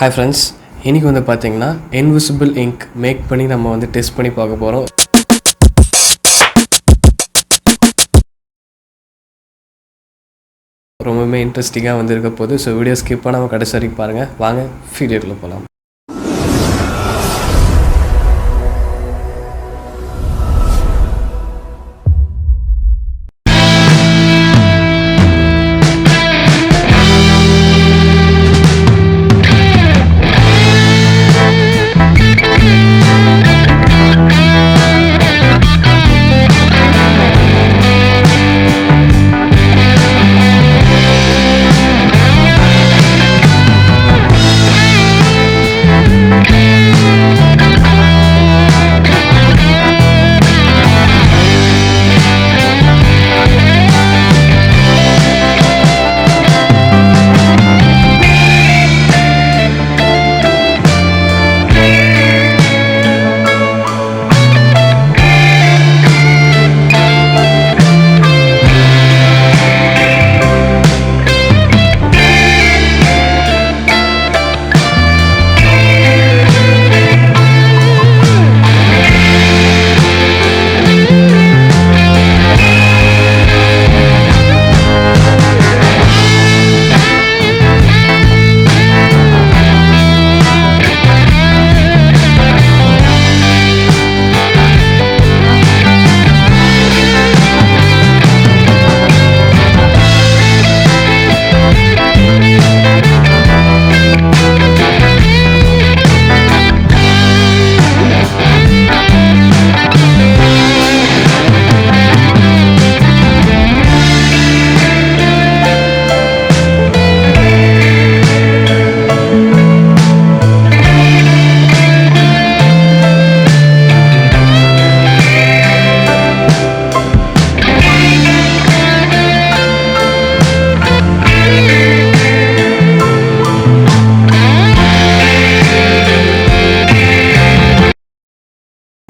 Hi friends, இன்னைக்கு வந்து பாத்தீங்கன்னா invisible ink மேக் பண்ணி நம்ம வந்து டெஸ்ட் பண்ணி பார்க்க போறோம். ரொம்பவே இன்ட்ரஸ்டிங்கா வந்து இருக்க போகுது. ஸோ வீடியோ ஸ்கிப் பண்ணாம கடைசி வரைக்கும் பாருங்க. வாங்க வீடியோக்குள்ள போலாம்.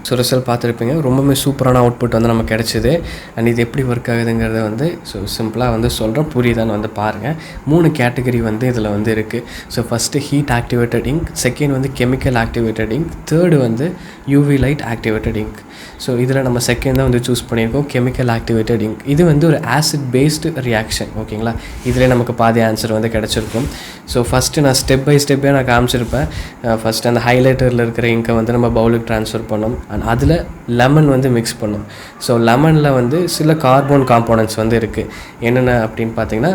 ஸோ ரிசல்ட் பார்த்துருப்பீங்க. ரொம்பவே சூப்பரான அவுட்புட் வந்து நமக்கு கிடச்சிது. அண்ட் இது எப்படி ஒர்க் ஆகுதுங்கிறத வந்து சிம்பிளாக வந்து சொல்கிறேன், புரியுதான்னு வந்து பாருங்கள். 3 கேட்டகரி வந்து இதில் வந்து இருக்குது. So first heat activated ink, second வந்து கெமிக்கல் ஆக்டிவேட்டட் இங்க், தேர்டு வந்து UV light activated ink. So இதில் நம்ம செகண்ட் தான் வந்து சூஸ் பண்ணியிருக்கோம், கெமிக்கல் ஆக்டிவேட்டட் இங்க். இது வந்து ஒரு ஆசிட் பேஸ்டு ரியாக்ஷன், ஓகேங்களா. இதிலே நமக்கு பாதி ஆன்சர் வந்து கிடச்சிருக்கும். ஸோ ஃபஸ்ட்டு நான் ஸ்டெப் பை ஸ்டெப்பே நான் காமிச்சிருப்பேன். ஃபஸ்ட்டு அந்த ஹைலைட்டரில் இருக்கிற இங்கை வந்து நம்ம பவுலுக்கு ட்ரான்ஸ்ஃபர் பண்ணோம். அண்ட் அதில் லெமன் வந்து மிக்ஸ் பண்ணோம். ஸோ லெமனில் வந்து சில கார்பன் காம்போனன்ட்ஸ் வந்து இருக்குது. என்னென்ன அப்படின்னு பார்த்தீங்கன்னா,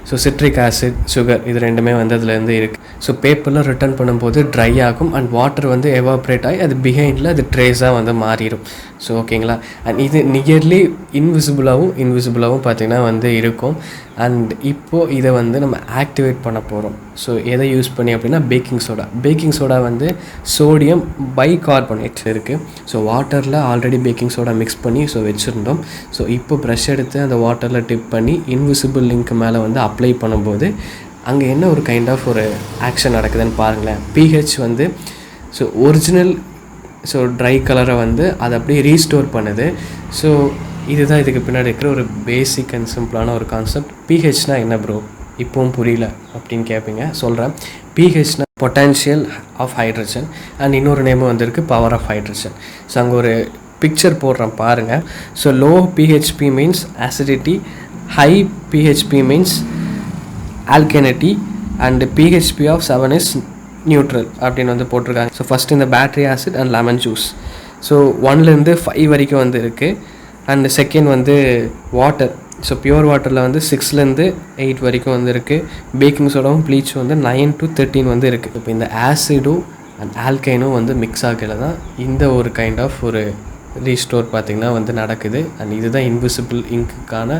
ஸோ சிட்ரிக் ஆசிட், சுகர், இது ரெண்டுமே வந்து அதுலேருந்து இருக்குது. ஸோ பேப்பரில் ரிட்டர்ன் பண்ணும்போது ட்ரை ஆகும் அண்ட் வாட்டர் வந்து எவாப்ரேட் ஆகி அது பிஹைண்டில் அது ட்ரேஸாக வந்து மாறிடும். ஸோ ஓகேங்களா. அண்ட் இது நியர்லி இன்விசிபிளாகவும் பார்த்திங்கன்னா வந்து இருக்கும். அண்ட் இப்போது இதை வந்து நம்ம ஆக்டிவேட் பண்ண போகிறோம். ஸோ எதை யூஸ் பண்ணி அப்படின்னா பேக்கிங் சோடா வந்து சோடியம் பைகார்பனேட் இருக்குது. ஸோ வாட்டரில் ஆல்ரெடி பேக்கிங் சோடா மிக்ஸ் பண்ணி வச்சுருந்தோம். ஸோ இப்போ ப்ரஷ் எடுத்து அந்த வாட்டரில் டிப் பண்ணி இன்விசிபிள் லிங்க் மேலே வந்து அப்ளை பண்ணும்போது அங்கே என்ன ஒரு கைண்ட் ஆஃப் ஒரு ஆக்ஷன் நடக்குதுன்னு பாருங்களேன். பிஹெச் வந்து ஒரிஜினல் ட்ரை கலரை வந்து அதை அப்படியே ரீஸ்டோர் பண்ணுது. ஸோ இதுதான் இதுக்கு பின்னாடி இருக்கிற ஒரு பேசிக் அண்ட் சிம்பிளான ஒரு கான்செப்ட். பிஹெச்னா என்ன ப்ரோ, இப்போவும் புரியல அப்படின்னு கேட்பீங்க. சொல்கிறேன். பிஹெச்னா பொட்டன்ஷியல் ஆஃப் ஹைட்ரஜன் அண்ட் இன்னொரு நேமும் வந்துருக்கு பவர் ஆஃப் ஹைட்ரஜன். ஸோ அங்கே ஒரு பிக்சர் போடுறேன் பாருங்கள். ஸோ லோ பிஹெச்பி மீன்ஸ் acidity, ஹை பிஹெச்பி மீன்ஸ் alkalinity அண்ட் பிஹெச்பி ஆஃப் 7 இஸ் நியூட்ரல் அப்படின்னு வந்து போட்டிருக்காங்க. ஸோ ஃபஸ்ட்டு இந்த battery acid and lemon juice. So 1லேருந்து 5 வரைக்கும் வந்து இருக்குது. அண்டு செகண்ட் வந்து வாட்டர். ஸோ பியூர் வாட்டரில் வந்து 6லேருந்து 8 வரைக்கும் வந்து இருக்குது. பேக்கிங் சோடாவும் ப்ளீச் வந்து 9 to 13 வந்து இருக்குது. இப்போ இந்த ஆசிடும் அண்ட் ஆல்கைனும் வந்து மிக்ஸ் ஆகல தான் இந்த ஒரு கைண்ட் ஆஃப் ஒரு ரீஸ்டோர் பார்த்திங்கன்னா வந்து நடக்குது. அண்ட் இதுதான் இன்விசிபிள் இங்க்குக்கான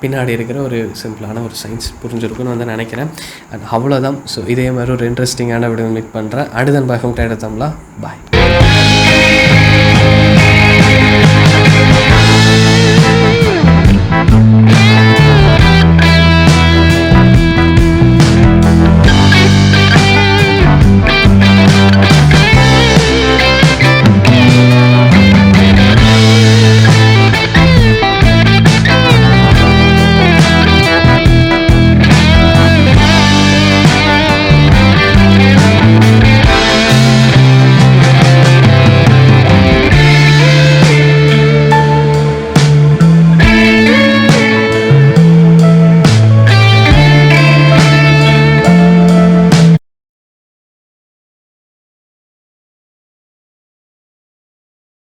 பின்னாடி இருக்கிற ஒரு சிம்பிளான ஒரு சயின்ஸ். புரிஞ்சிருக்குன்னு வந்து நினைக்கிறேன். அண்ட் அவ்வளோதான். ஸோ இதே மாதிரி ஒரு இன்ட்ரெஸ்டிங்கான வீடியோ மீட் பண்ணுறேன். அடுத்த பாகம் தேடத்தம்லாம் பாய்.